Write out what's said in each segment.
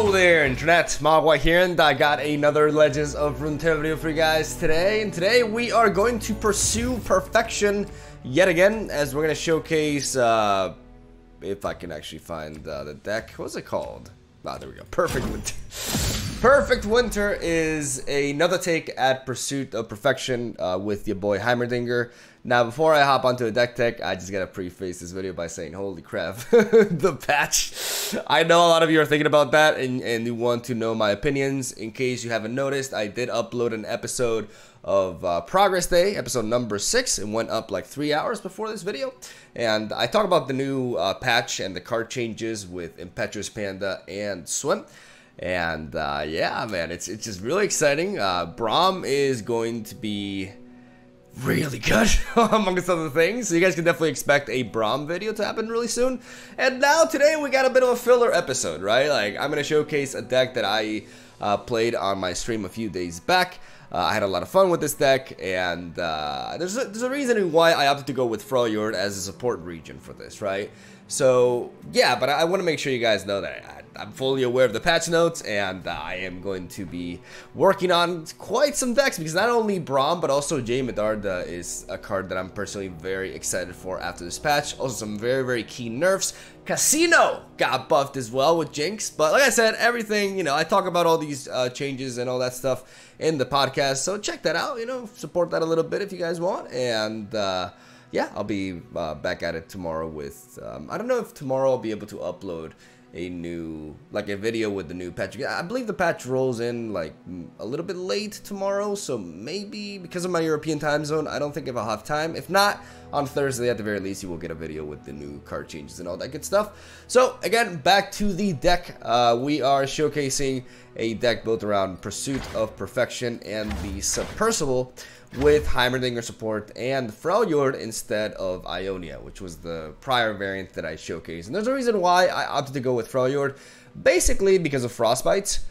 Hello there, Internet. MegaMogwai here, and I got another Legends of Runeterra video for you guys today. And today we are going to pursue perfection yet again, as we're going to showcase, if I can actually find the deck. What's it called? Ah, there we go. Perfect Winter. Perfect Winter is another take at Pursuit of Perfection with your boy HEIMERDINGER. Now, before I hop onto the deck tech, I just gotta preface this video by saying, holy crap, the patch. I know a lot of you are thinking about that and you want to know my opinions. In case you haven't noticed, I did upload an episode of Progress Day, episode number 6, and went up like 3 hours before this video. And I talk about the new patch and the card changes with Impetuous Panda and Swim. And yeah, man, it's just really exciting. Braum is going to be really good amongst other things, so you guys can definitely expect a Braum video to happen really soon. And now today we got a bit of a filler episode, right? Like, I'm gonna showcase a deck that I played on my stream a few days back. I had a lot of fun with this deck, and there's a reason why I opted to go with Freljord as a support region for this, right? So yeah, but I want to make sure you guys know that I'm fully aware of the patch notes, and I am going to be working on quite some decks, because not only Braum but also HEIMERDINGER is a card that I'm personally very excited for after this patch. Also some very key nerfs. Casino got buffed as well with Jinx, but like I said, everything, you know, I talk about all these changes and all that stuff in the podcast, so check that out, you know, support that a little bit if you guys want. And yeah, I'll be back at it tomorrow with, I don't know if tomorrow I'll be able to upload a new, like a video with the new patch. I believe the patch rolls in like a little bit late tomorrow, so maybe because of my European time zone, I don't think if I'll have time. If not, on Thursday at the very least, you will get a video with the new card changes and all that good stuff. So again, back to the deck. We are showcasing a deck built around Pursuit of Perfection and the Subpurrsible, with HEIMERDINGER support and Freljord instead of Ionia, which was the prior variant that I showcased. And there's a reason why I opted to go with Freljord, basically because of Frostbites.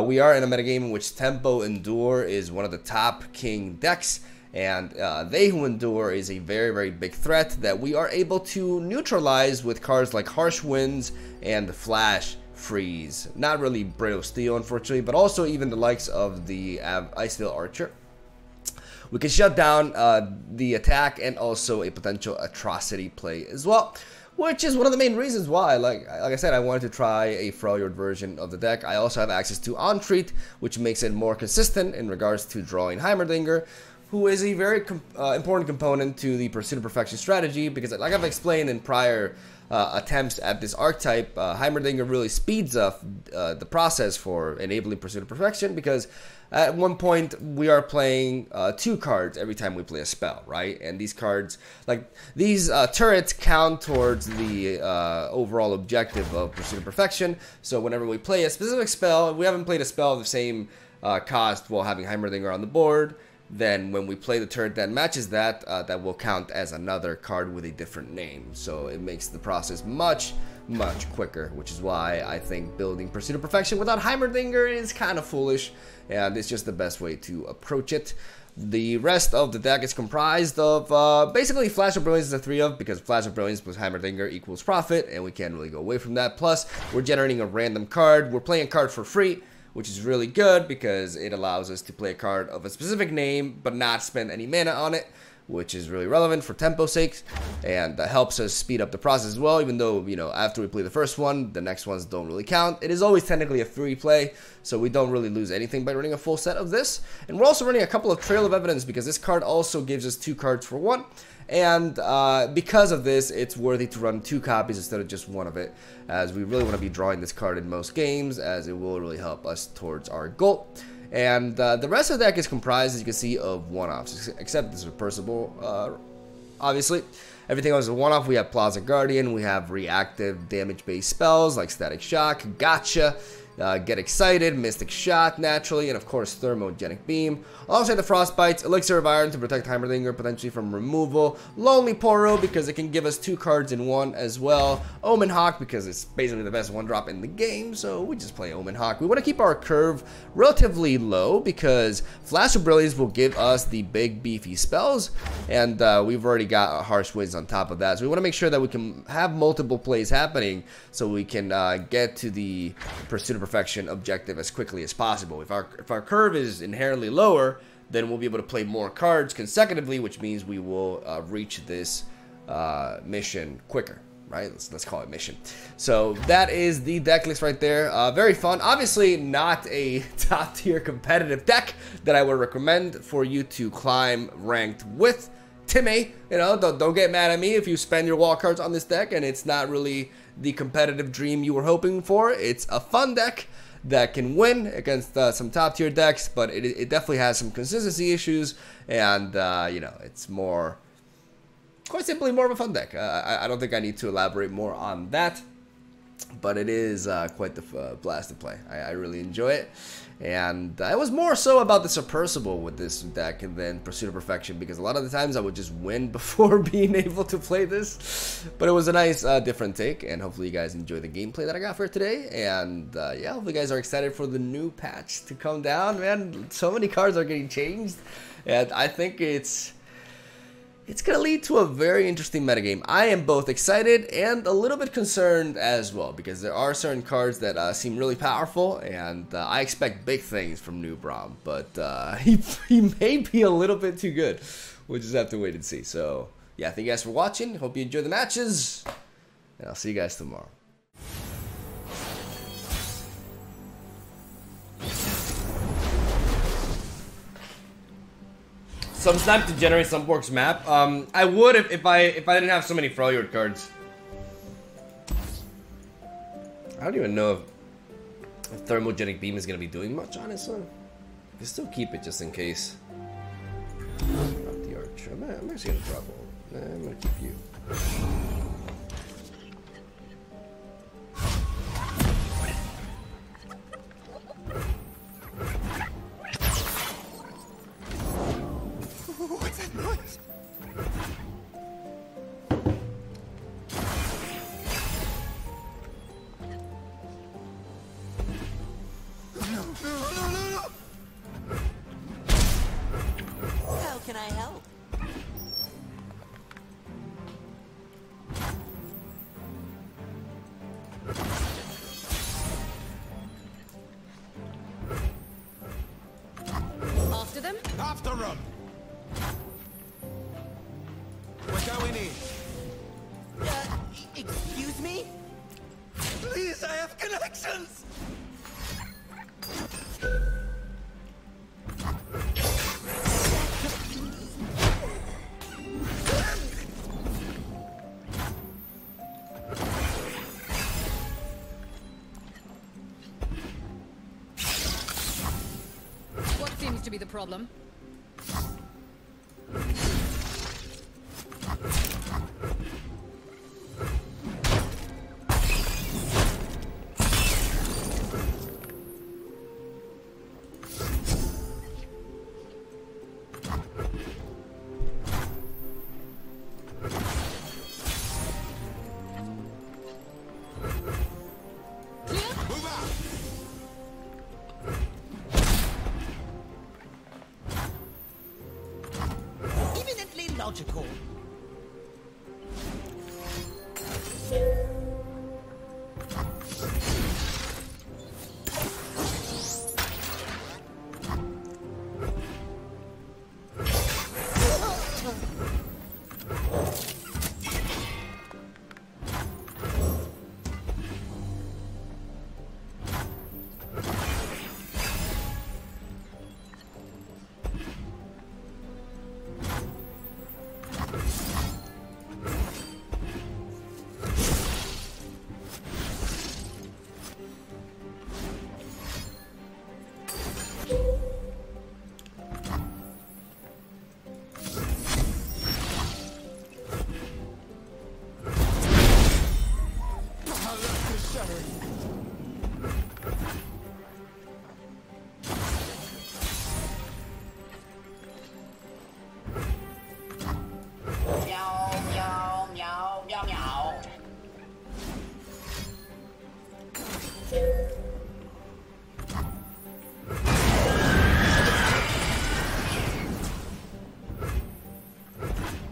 We are in a metagame in which Tempo Endure is one of the top king decks, and They Who Endure is a very big threat that we are able to neutralize with cards like Harsh Winds and Flash Freeze. Not really Brittle Steel, unfortunately, but also even the likes of the Icevale Archer. We can shut down the attack and also a potential atrocity play as well, which is one of the main reasons why, like I said, I wanted to try a Freljord version of the deck. I also have access to Entreat, which makes it more consistent in regards to drawing HEIMERDINGER, who is a very important component to the Pursuit of Perfection strategy, because like I've explained in prior attempts at this archetype, HEIMERDINGER really speeds up the process for enabling Pursuit of Perfection, because at one point we are playing 2 cards every time we play a spell, right? And these cards, like these turrets, count towards the overall objective of Pursuit of Perfection. So whenever we play a specific spell, if we haven't played a spell of the same cost while having HEIMERDINGER on the board, then when we play the turret that matches that, that will count as another card with a different name. So it makes the process much quicker, which is why I think building Pursuit of Perfection without HEIMERDINGER is kind of foolish, and it's just the best way to approach it. The rest of the deck is comprised of basically Flash of Brilliance is a 3 of, because Flash of Brilliance plus HEIMERDINGER equals profit, and we can't really go away from that. Plus, we're generating a random card. We're playing a card for free, which is really good because it allows us to play a card of a specific name but not spend any mana on it, which is really relevant for tempo's sake, and helps us speed up the process as well. Even though, you know, after we play the first one, the next ones don't really count. It is always technically a free play, so we don't really lose anything by running a full set of this. And we're also running a couple of Trail of Evidence, because this card also gives us 2 cards for 1. And because of this, it's worthy to run 2 copies instead of just 1 of it, as we really want to be drawing this card in most games, as it will really help us towards our goal. And the rest of the deck is comprised, as you can see, of one-offs, except this is Subpurrsible, obviously. Everything else is a one-off. We have Plaza Guardian, we have reactive damage-based spells like Static Shock, Gotcha, Get Excited, Mystic Shot, naturally, and of course Thermogenic Beam. Also the Frostbites, Elixir of Iron to protect HEIMERDINGER potentially from removal, Lonely Poro because it can give us 2 cards in 1 as well, Omen Hawk because it's basically the best 1-drop in the game, so we just play Omen Hawk. We want to keep our curve relatively low because Flash of Brilliance will give us the big beefy spells, and we've already got Harsh Winds on top of that, so we want to make sure that we can have multiple plays happening so we can get to the Pursuit of perfection objective as quickly as possible. If our curve is inherently lower, then we'll be able to play more cards consecutively, which means we will reach this mission quicker. Right? Let's call it mission. So that is the deck list right there. Very fun. Obviously not a top tier competitive deck that I would recommend for you to climb ranked with. Timmy, you know, don't get mad at me if you spend your wall cards on this deck and it's not really the competitive dream you were hoping for. It's a fun deck that can win against some top tier decks, but it definitely has some consistency issues, and you know, it's more, quite simply, more of a fun deck. I don't think I need to elaborate more on that, but it is quite the blast to play. I really enjoy it, and it was more so about the Subpurrsible with this deck than Pursuit of Perfection, because a lot of the times I would just win before being able to play this. But it was a nice different take, and hopefully you guys enjoy the gameplay that I got for today. And yeah, hopefully you guys are excited for the new patch to come down. Man, so many cards are getting changed, and I think it's going to lead to a very interesting metagame. I am both excited and a little bit concerned as well, because there are certain cards that seem really powerful, and I expect big things from New Braum, but he may be a little bit too good. We'll just have to wait and see. So yeah, thank you guys for watching. Hope you enjoy the matches, and I'll see you guys tomorrow. Some snap to generate Subpurrsible map. I would if I didn't have so many Freljord cards. I don't even know if Thermogenic Beam is gonna be doing much, honestly. I can still keep it just in case. Drop the Archer. I'm actually gonna drop all. I'm gonna keep you. What's that noise? No. How can I help? After them? After them! We're going in. Excuse me? Please, I have connections! What seems to be the problem? Logical.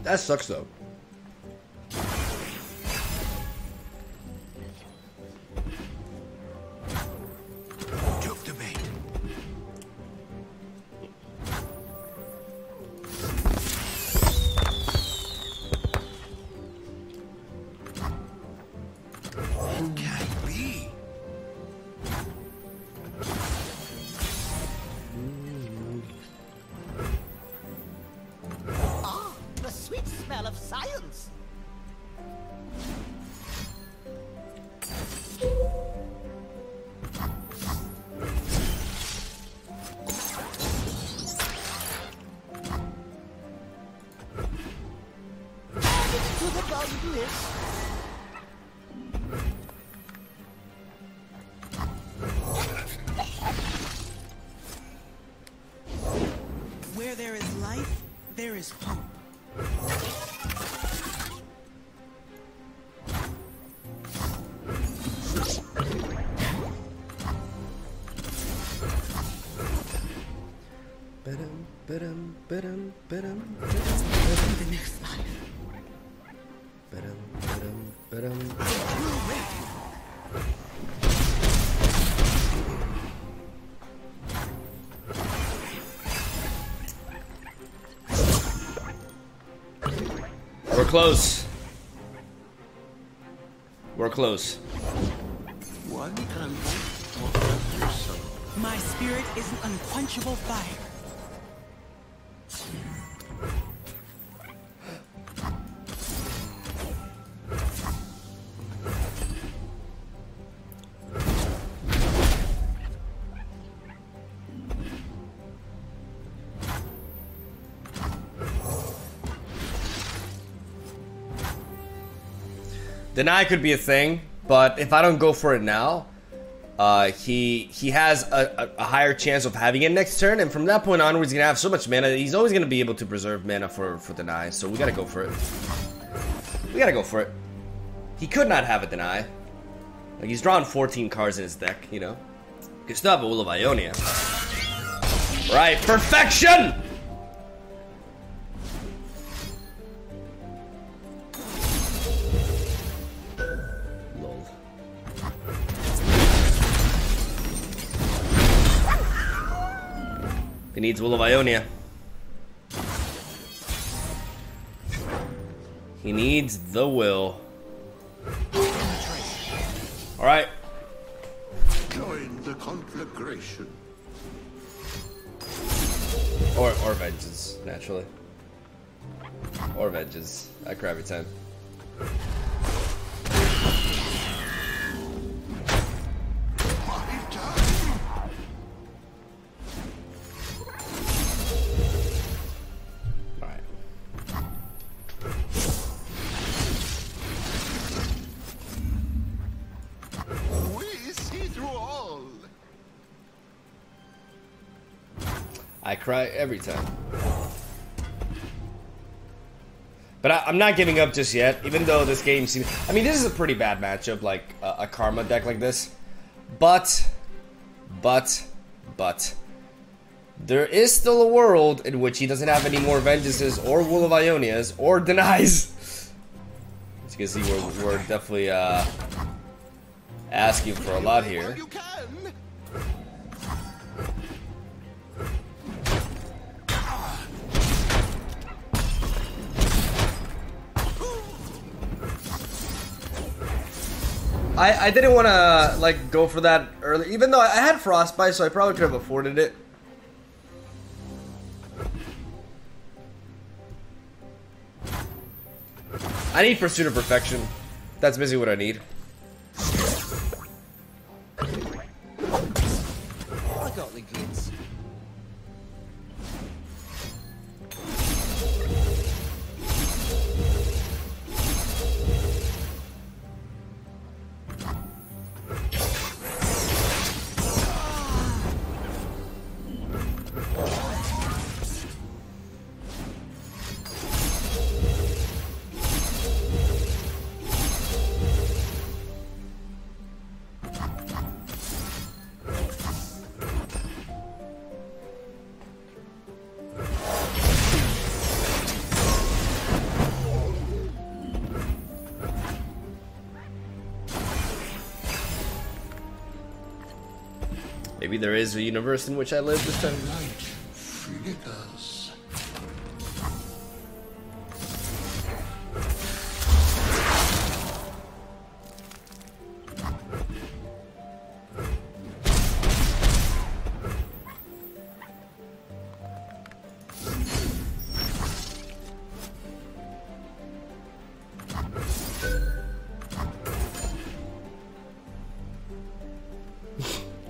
That sucks though. science. To the boundless. Where there is life, there is hope. The next life. We're close. We're close. One candle for every soul. My spirit is an unquenchable fire. Deny could be a thing, but if I don't go for it now, he has a higher chance of having it next turn, and from that point onwards, he's gonna have so much mana that he's always gonna be able to preserve mana for deny. So we gotta go for it. We gotta go for it. He could not have a deny. Like, he's drawn 14 cards in his deck, you know. Could still have a Will of Ionia. Right, perfection! Lol. He needs Will of Ionia. He needs the will. Alright. Join the conflagration. Or vengeance, naturally. Or vengeance. I cry every time. Alright. We see through all. I cry every time. But I'm not giving up just yet, even though this game seems... I mean, this is a pretty bad matchup, like a Karma deck like this. But... There is still a world in which he doesn't have any more Vengeances, or Will of Ionias, or Denies. As you can see, we're definitely asking for a lot here. Well, you can. I didn't want to, like, go for that early, even though I had Frostbite, so I probably could have afforded it. I need Pursuit of Perfection. That's basically what I need. I got the goods. Maybe there is a universe in which I live this time. Light flickers.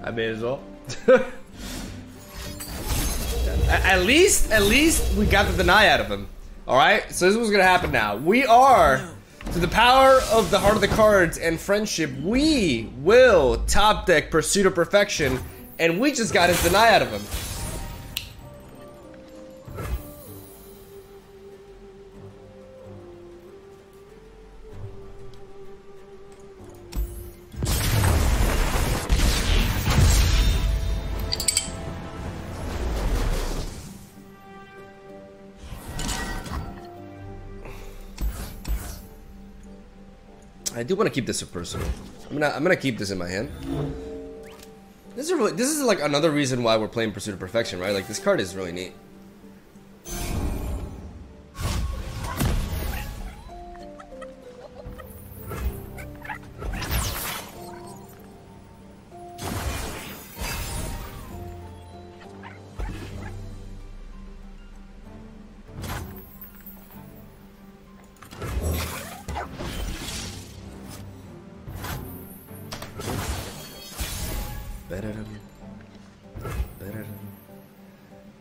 I may as well. At least we got the deny out of him. Alright, so this is what's gonna happen now. We are, through the power of the Heart of the Cards and friendship, we will top deck Pursuit of Perfection, and we just got his deny out of him. I do want to keep this Subpurrsible. I'm gonna keep this in my hand. This is like another reason why we're playing Pursuit of Perfection, right? Like, this card is really neat.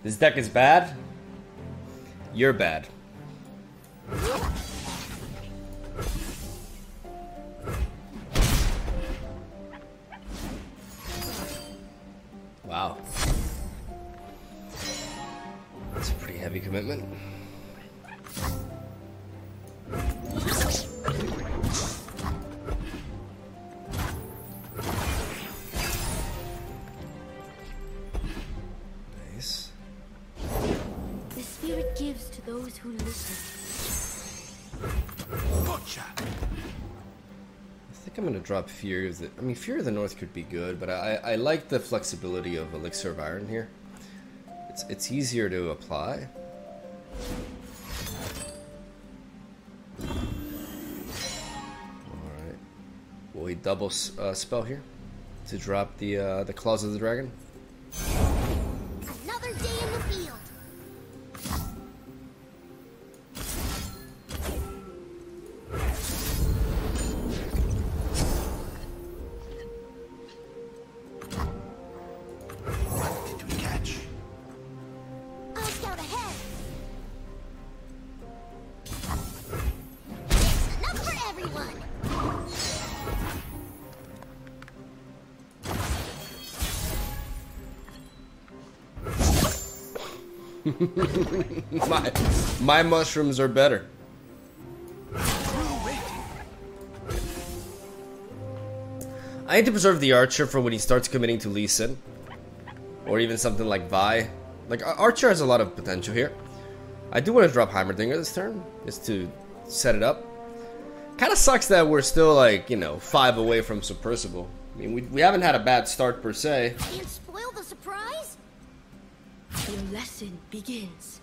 This deck is bad. You're bad. Wow. That's a pretty heavy commitment. Gives to those who listen. Gotcha. I think I'm gonna drop Fury of the... I mean, Fury of the North could be good, but I like the flexibility of Elixir of Iron here. It's easier to apply. Alright. Will we double spell here to drop the Claws of the Dragon? Another day in the field. my mushrooms are better. I need to preserve the Archer for when he starts committing to Lee Sin, or even something like Vi. Like, Archer has a lot of potential here. I do want to drop HEIMERDINGER this turn, just to set it up. Kind of sucks that we're still, like, you know, 5 away from Subpurrsible. I mean, we haven't had a bad start per se. Can't spoil the surprise. Your lesson begins.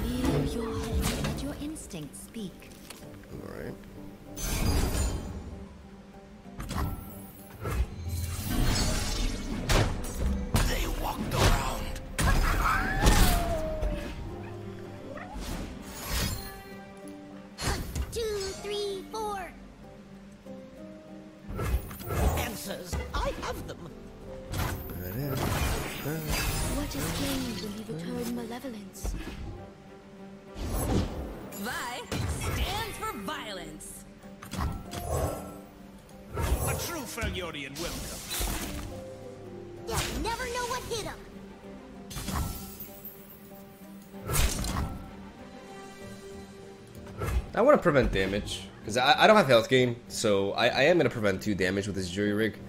Clear your head. Let your instincts speak. All right. They walked around. 2, 3, 4. Answers. I have them. What is gained when you return malevolence? Vi stands for violence. A true Freljordian welcome. You'll never know what hit him. I want to prevent damage, because I don't have health gain, so I am going to prevent 2 damage with this Jury Rig,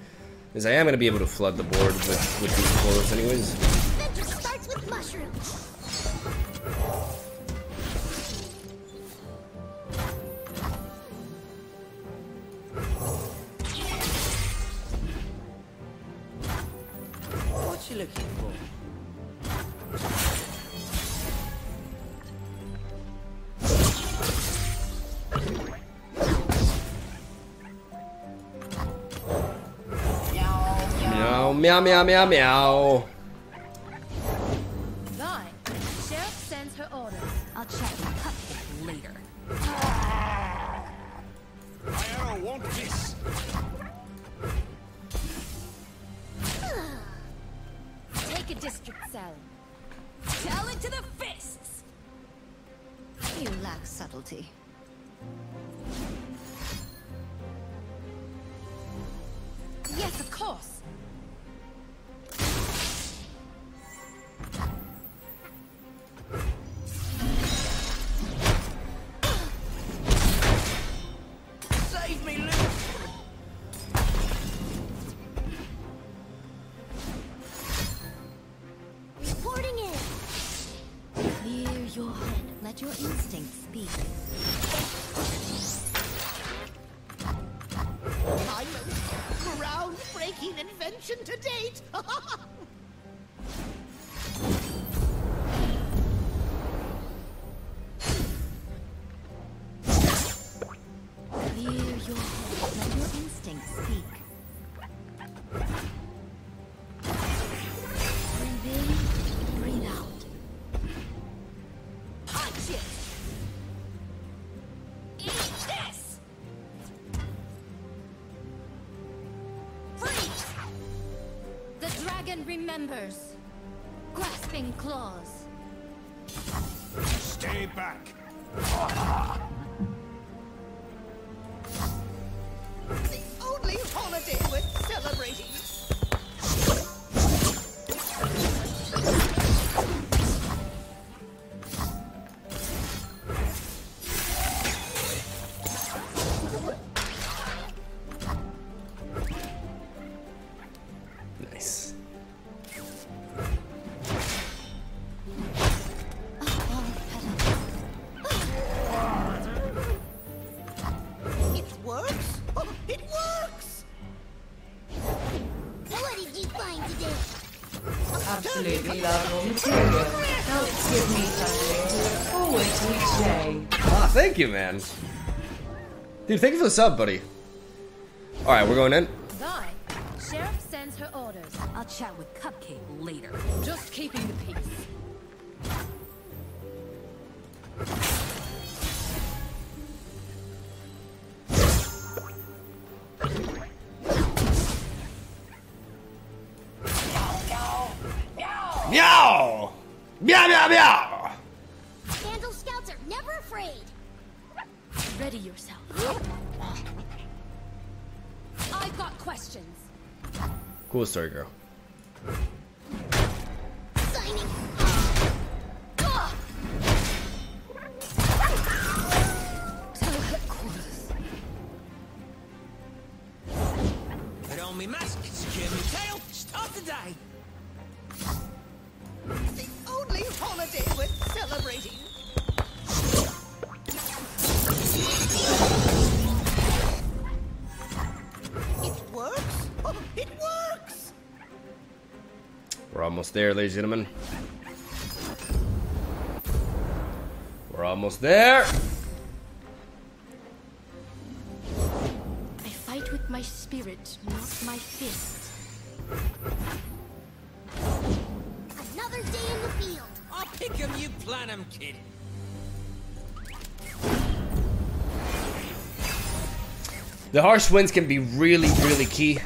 because I am going to be able to flood the board with these portals anyways. Adventure starts with mushrooms. What you looking for? Meow, meow, meow, meow, meow. Vi, like a district cell. Talent to the fists! You lack subtlety. Yes, of course. Save me, Luke! Reporting in. Clear your head. Let your instincts speak. My most groundbreaking invention to date! Clear your head. Let your instincts speak. Breathe in, breathe out. Punch it! Eat this! Freeze! The dragon remembers. Grasping claws. Stay back. The only holiday worth celebrating! Nice. It works! Oh, it works! What did you find today? Absolutely love raw material. Helps give me something to look forward to each day. Ah, thank you, man. Dude, thank you for the sub, buddy. Alright, we're going in. Guy, Sheriff sends her orders. I'll chat with Cupcake later. Just keeping the peace. Meow! Meow, meow, meow! Vandal scouts are never afraid. Ready yourself. I've got questions. Cool story, girl. Signing. Headquarters. Put on me mask, secure me tail, start the day! The only holiday worth celebrating! It works! Oh, it works! We're almost there, ladies and gentlemen. We're almost there. I fight with my spirit, not my fist. Another day in the field. I'll pick 'em, you plan 'em, kid. The harsh winds can be really, really key.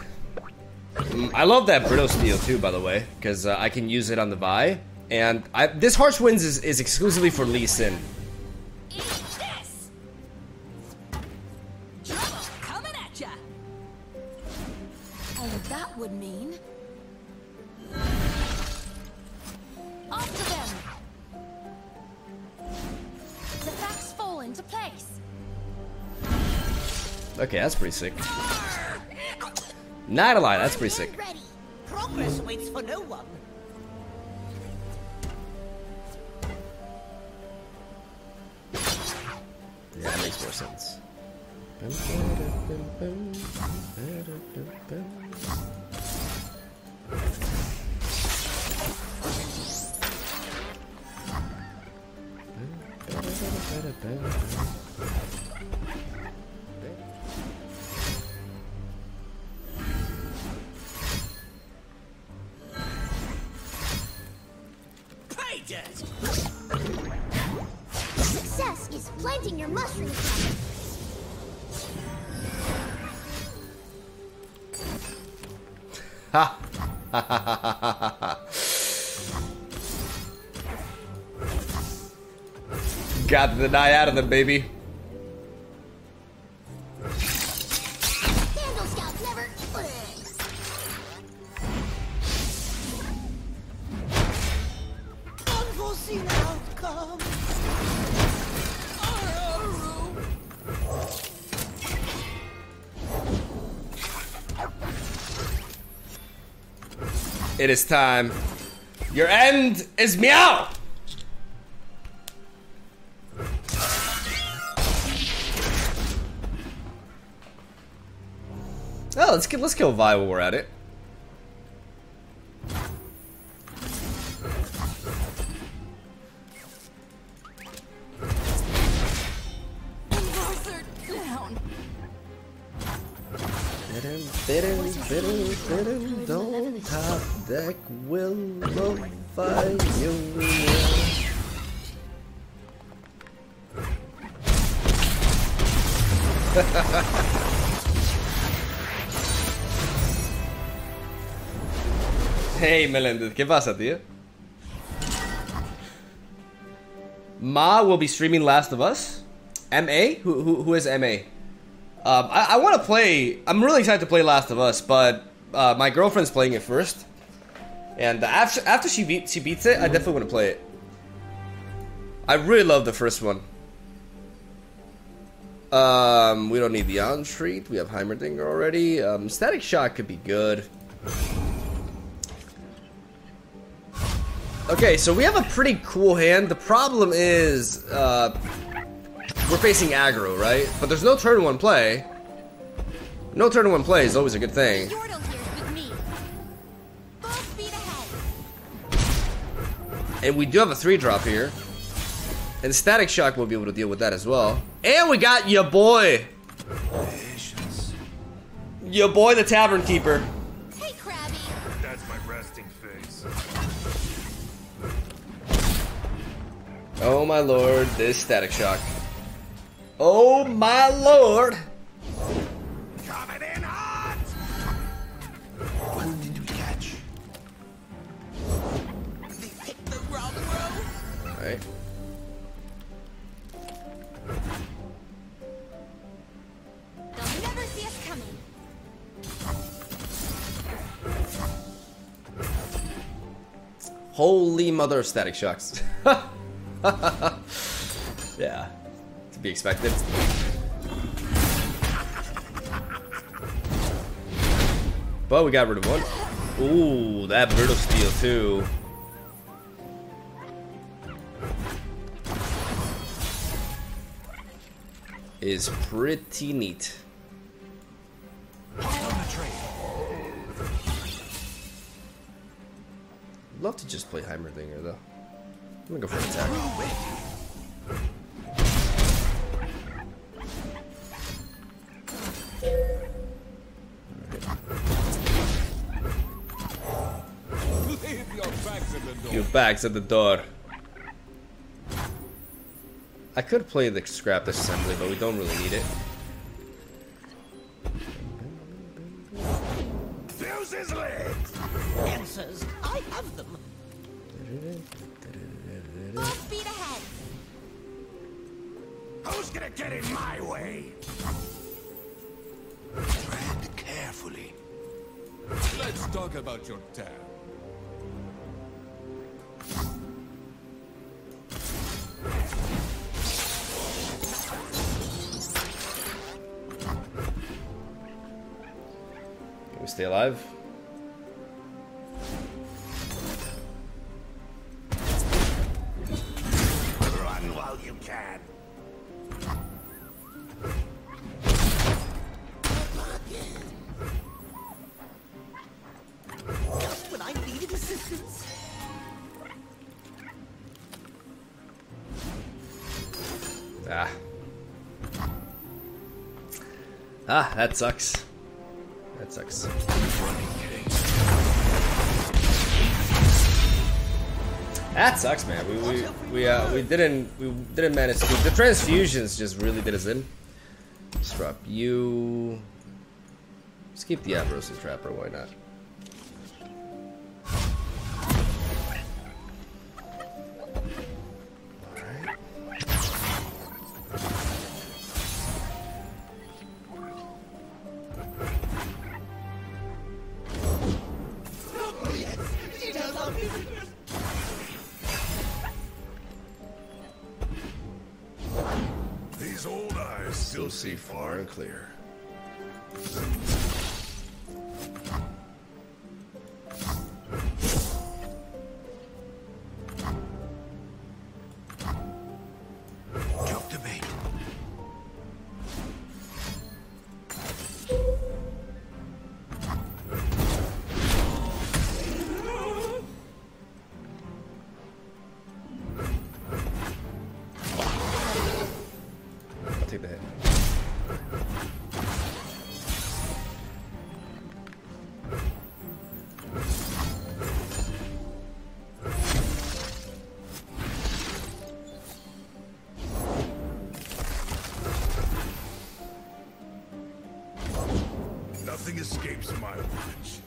I love that Brittle Steel too, by the way, because I can use it on the Vi. And this harsh winds is exclusively for Lee Sin. Eat this! Trouble coming at ya! And that would mean After them! The facts fall into place. Okay, that's pretty sick. Not a lie, that's pretty sick. ready. Progress waits for no one. Yeah, that makes more sense. Pay dirt! Success is planting your mushroom crop. Ha! Ha ha ha ha ha ha. Got the die out of them, baby. Vandal scouts never. Unforeseen outcome. It is time. Your end is meow. Oh, let's kill Vi while we're at it. Don't top deck will find you. Hey Melendez, ¿qué pasa, tío? Ma will be streaming Last of Us. MA? Who is MA? I want to play. I'm really excited to play Last of Us, but my girlfriend's playing it first, and after she beats it, I definitely want to play it. I really love the first one. We don't need the on-street. We have HEIMERDINGER already. Static Shock could be good. Okay, so we have a pretty cool hand. The problem is, we're facing aggro, right? But there's no turn one play. No turn one play is always a good thing. Yordle here's with me. Full speed ahead. And we do have a 3-drop here. And Static Shock will be able to deal with that as well. And we got your boy. Patience. Your boy, the Tavern Keeper. Hey, Krabby. That's my resting face. Oh my lord, this Static Shock. Oh my lord. Coming in hot! What did we catch? They picked the wrong road. Alright. They'll never see us coming. Holy mother of Static Shocks. Yeah. To be expected. But we got rid of one. Ooh, that Bird of Steel too. Is pretty neat. Love to just play HEIMERDINGER though. I'm gonna go for an attack. Leave your bags at the door. Your bags at the door. I could play the scrap disassembly, but we don't really need it. Fuse is lit! Answers. I have them. Full speed ahead. Who's gonna get in my way? Tread carefully. Let's talk about your tab. Can we stay alive? Run while you can. Just when I needed assistance. That sucks. That sucks. That sucks, man. We didn't manage to. The transfusions just really did us in. Let's drop you. Let's keep the Abrosive Trapper. Why not? still see far and clear. Drop the bait. I'll take the hit. Nothing escapes my watch.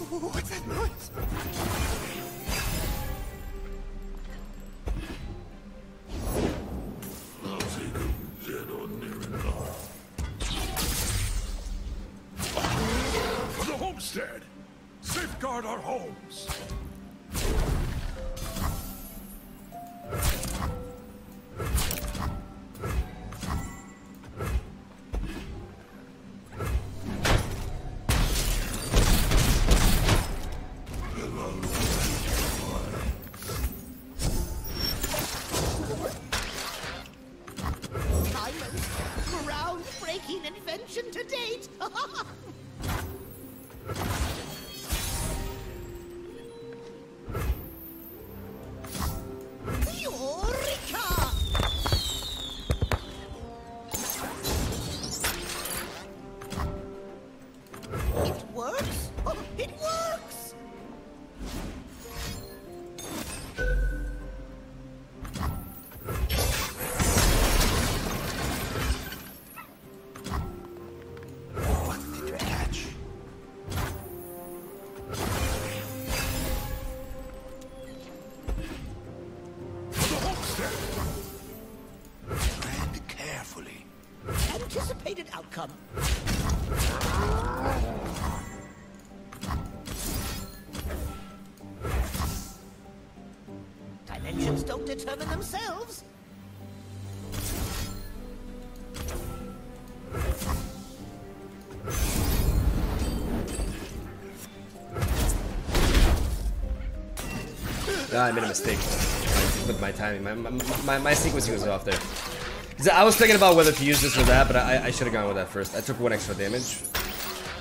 What's that noise? I'll take him dead or near enough. For the homestead! Safeguard our homes! Groundbreaking invention to date! Eureka! It works! Oh, it works! What did you catch? For the homestead! Tread carefully. Anticipated outcome. Dimensions don't determine themselves. Ah, I made a mistake with my timing. My sequencing was off there. 'Cause I was thinking about whether to use this or that, but I should have gone with that first. I took 1 extra damage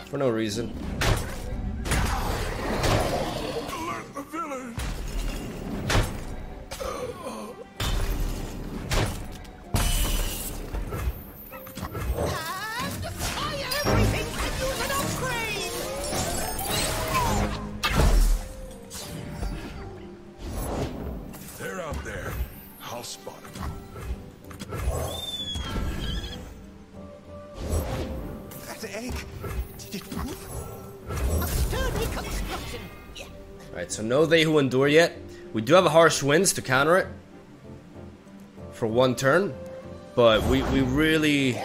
for no reason. Alert the village! And fire everything and use an upgrade! They're out there. I'll spot them. That egg, did it move? A sturdy construction. Yeah. Alright, so no They Who Endure yet. We do have a Harsh Winds to counter it for 1 turn, but we really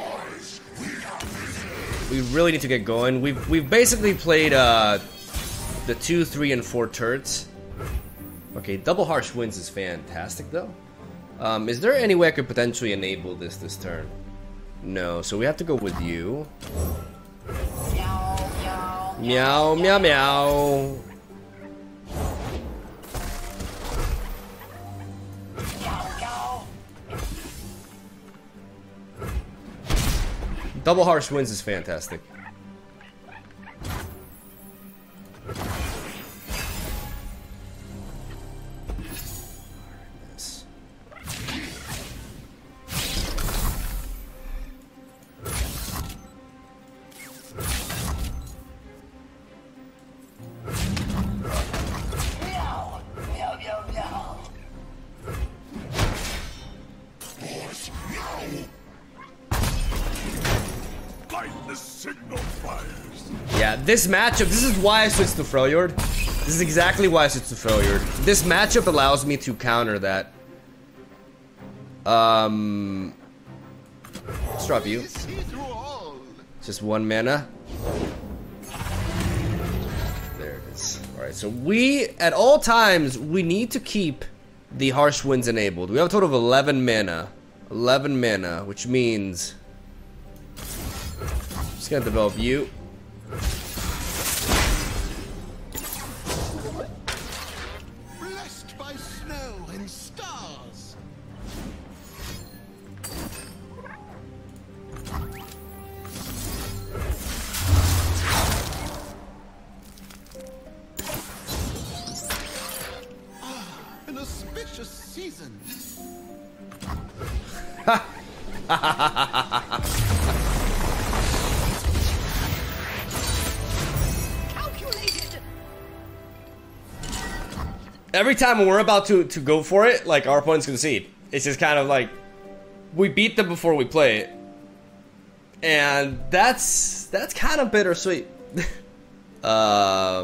need to get going. We've basically played the 2, 3, and 4 turrets. Okay, double Harsh Winds is fantastic though. Is there any way I could potentially enable this turn? No, so we have to go with you. Meow, meow, meow. Double Harsh Winds is fantastic. Yeah, this matchup, this is why I switched to Freljord. This is exactly why I switched to Freljord. This matchup allows me to counter that. Let's drop you. Just 1 mana. There it is. Alright, so we, at all times, we need to keep the Harsh Winds enabled. We have a total of 11 mana. 11 mana, which means I'm just gonna develop you. Blessed by snow and stars. An auspicious season. Calculated. Every time when we're about to go for it, like, our opponents concede. It's just kind of like we beat them before we play it, and that's kind of bittersweet. I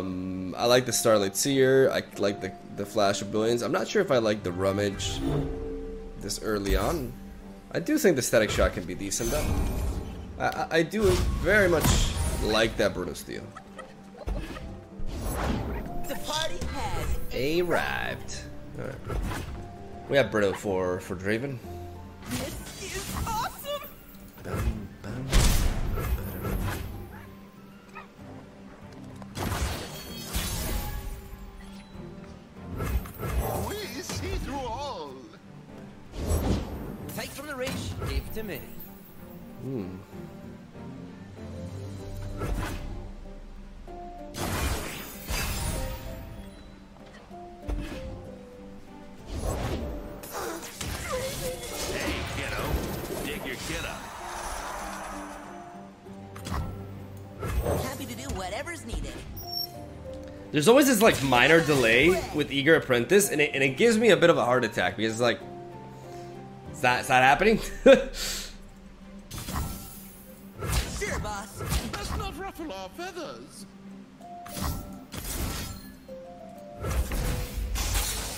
like the Starlight Seer. I like the Flash of Billions. I'm not sure if I like the Rummage this early on. I do think the Static Shock can be decent though. I do very much like that Brutal Steel. The party has Arrived. Alright. We have Brittle for Draven. This is awesome. Bum, bum, We see through all. Take from the rich, give to me. Hey, kiddo. Dig your kid up. Happy to do whatever's needed. There's always this like minor delay with Eager Apprentice, and it gives me a bit of a heart attack because it's like, it's not happening. Sure, boss. Let's not ruffle our feathers.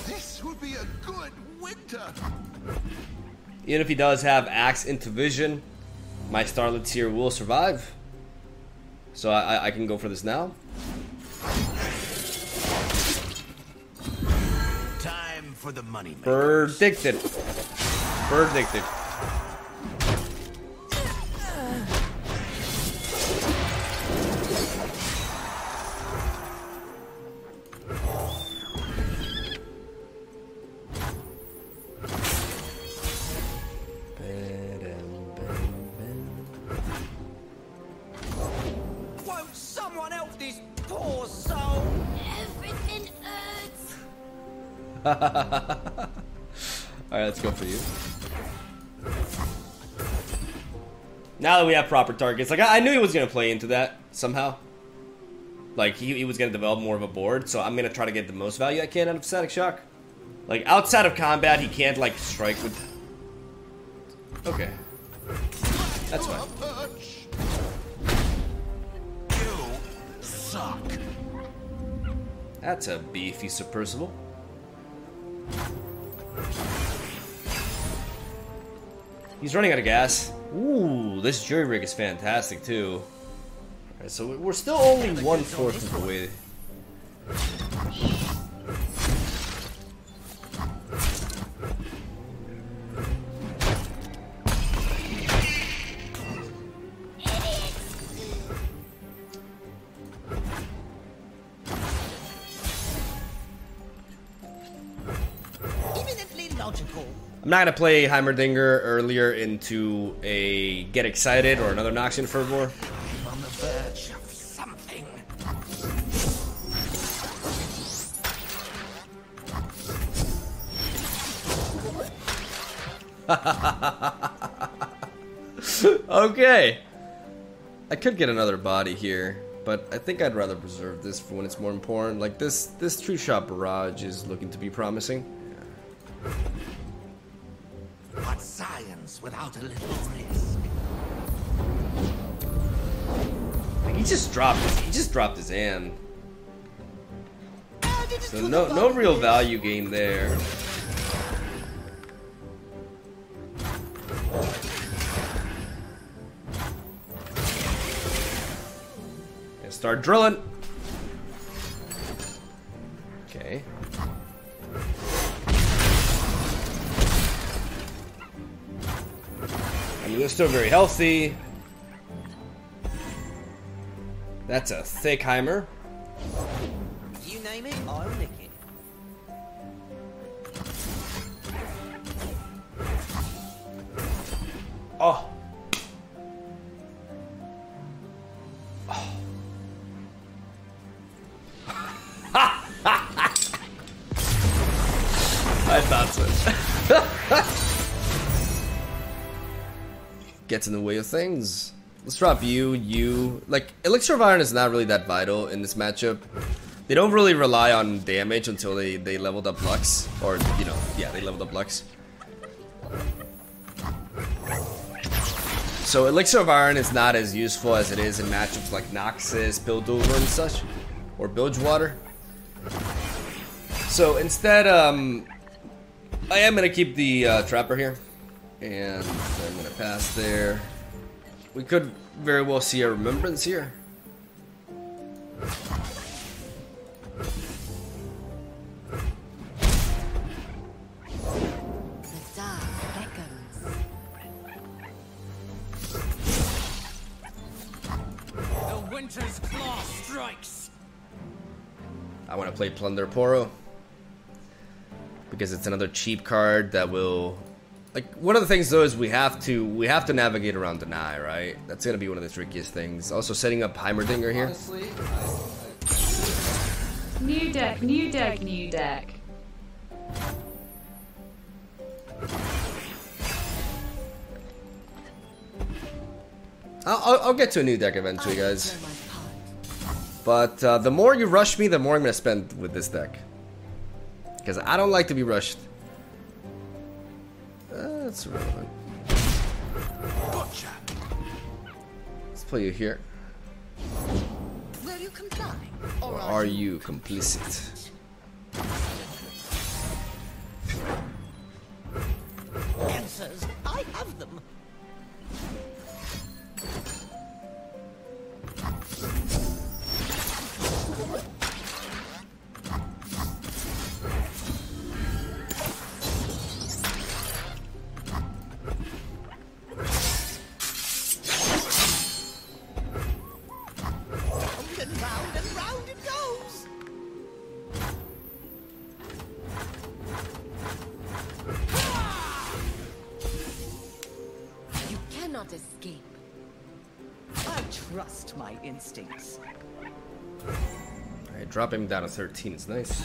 This will be a good winter. Even if he does have Axe into Vision, my Starlit Seer will survive. So I can go for this now. Time for the money. Predicted. Predicted. Won't someone help this poor soul? Everything hurts. Alright, let's go for you. Now that we have proper targets, like I knew he was gonna play into that somehow. Like he was gonna develop more of a board, so I'm gonna try to get the most value I can out of Static Shock. Like outside of combat, he can't like strike with. Okay, that's fine. You suck. That's a beefy Subpurrsible. He's running out of gas. Ooh, this jury rig is fantastic too. Alright, so we're still only 1/4 of the way. Eminently logical. I'm not gonna play Heimerdinger earlier into a Get Excited or another Noxian Fervor. I'm on the verge of something. Okay. I could get another body here, but I think I'd rather preserve this for when it's more important. Like this True Shot Barrage is looking to be promising. What science without a little risk? Like he just dropped his hand. So no real value gain there. And start drilling. Okay. I mean, they're still very healthy. That's a thick Heimer. You name it, I'll nick it. Oh. I thought so. Gets in the way of things. Let's drop you. Like, Elixir of Iron is not really that vital in this matchup. They don't really rely on damage until they leveled up Lux. Or, you know, yeah, they leveled up Lux. So Elixir of Iron is not as useful as it is in matchups like Noxus, Piltover, and such. Or Bilgewater. So instead, I am going to keep the Trapper here. And I'm going to pass there. We could very well see a Remembrance here. The Winter's Claw strikes. I want to play Plunder Poro. Because it's another cheap card that will... Like, one of the things though is we have to navigate around Deny, right? That's gonna be one of the trickiest things. Also setting up Heimerdinger here. Honestly, New deck, new deck, new deck. I'll get to a new deck eventually, guys. But the more you rush me, the more I'm gonna spend with this deck. Because I don't like to be rushed. That's irrelevant. Gotcha. Let's play you here. Will you comply? Or are you complicit? Answers, I have them. Round and round it goes. You cannot escape. I trust my instincts. Alright, drop him down to 13. It's nice.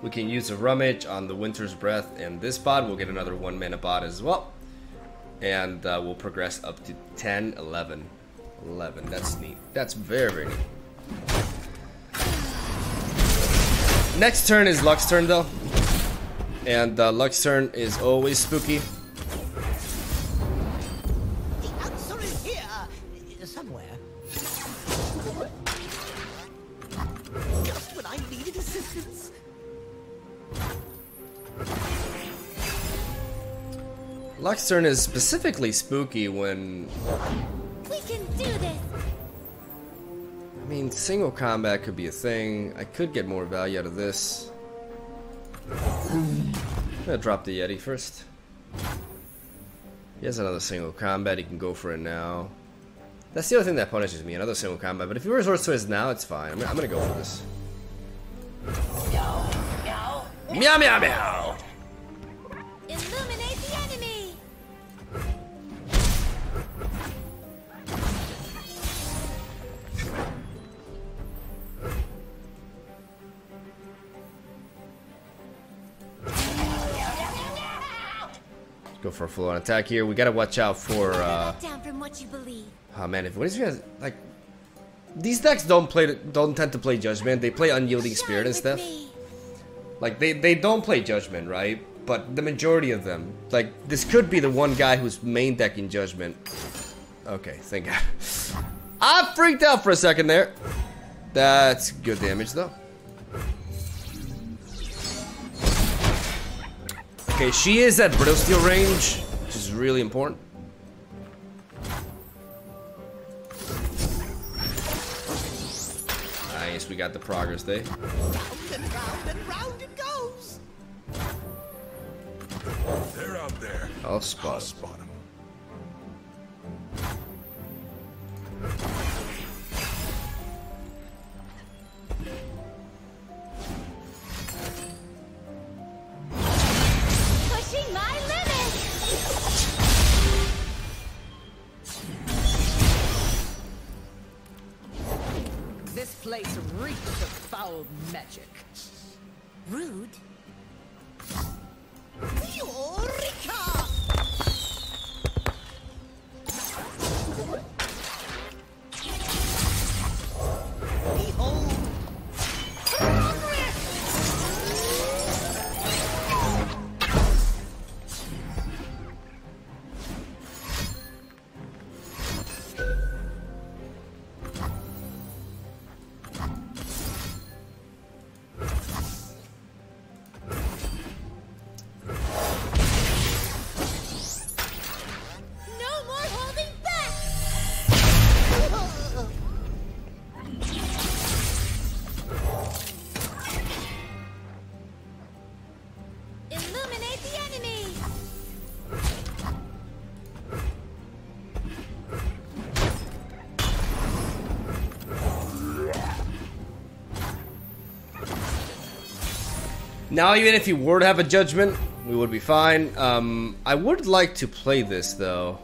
We can use a Rummage on the Winter's Breath, and this bot will get another 1 mana bot as well. And we'll progress up to 10, 11. 11, that's neat. That's very, very neat. Next turn is Lux turn though. And Lux turn is always spooky. The answer is here, somewhere. Just when I needed assistance. Lux turn is specifically spooky when... We can do this. I mean, single combat could be a thing. I could get more value out of this. I'm gonna drop the Yeti first. He has another single combat, he can go for it now. That's the other thing that punishes me, another single combat. But if he resorts to his now, it's fine. I'm gonna go for this. Meow meow meow! Illuminate the enemy. Go for a full-on attack here. We gotta watch out for Down from what you believe. oh man, if what is guys like these decks don't tend to play Judgment, they play Unyielding Spirit and stuff. Like they don't play Judgment, right? But the majority of them, like this could be the one guy who's main decking Judgment. Okay, thank God. I freaked out for a second there. That's good damage though. Okay, she is at Brittle Steel range, which is really important. Nice, we got the progress there. And round it goes. They're out there. I'll spot him. Spot him. Pushing my limits! This place reeks of foul magic. Rude. Eureka! Behold! No more holding back! Illuminate the enemy! Now, even if you were to have a judgment, we would be fine. I would like to play this, though.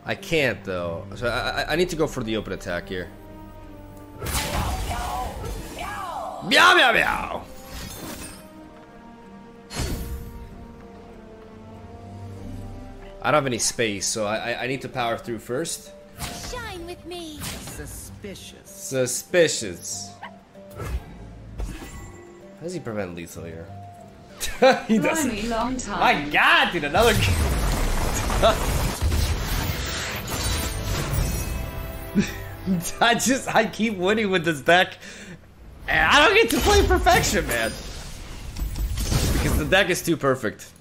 I can't, though. So I need to go for the open attack here. Meow, meow, meow! I don't have any space, so I need to power through first. Shine with me! Suspicious. Suspicious. How does he prevent lethal here? He doesn't. Blimey, long time. My god, dude, another. I keep winning with this deck. And I don't get to play perfection, man. Because the deck is too perfect.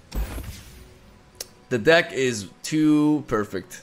The deck is too perfect.